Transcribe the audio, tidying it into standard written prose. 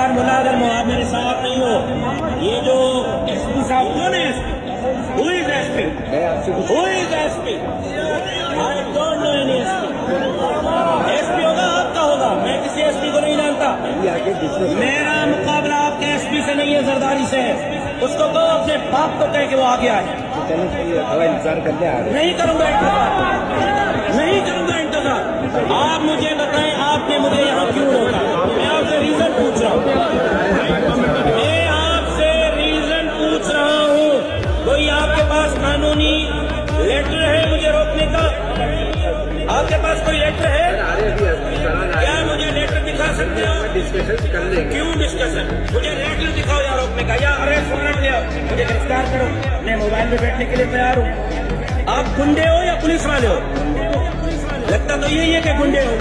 सरकार मुलाजम हो, आप मेरे साथ नहीं हो। ये जो एसपी साहब कौन है? Who is SP? Who is SP? I don't know any SP. SP होगा आपका होगा, मैं किसी एसपी को नहीं जानता। मेरा मुकाबला आपके एसपी से नहीं है, जरदारी से है। उसको कहो अपने बाप को कह के वो आगे आए। नहीं करूंगा इंतजार, नहीं करूंगा इंतजार। आप मुझे बताएं, आपने मुझे यहाँ क्यों रोका? मैं आपसे रीजन पूछ रहा हूँ, मैं आपसे रीजन पूछ रहा हूँ। कोई आपके पास कानूनी लेटर है मुझे रोकने का? आपके पास कोई लेटर है? क्या मुझे लेटर दिखा सकते हो? डिस्कशन कर लेंगे। क्यों डिस्कशन? मुझे लेटर दिखाओ या रोकने का, या अरेस्ट वारंट ले आओ, मुझे गिरफ्तार करो। मैं मोबाइल पे बैठने के लिए तैयार हूँ। आप गुंडे हो या पुलिस वाले हो? लगता तो यही है कि गुंडे हो।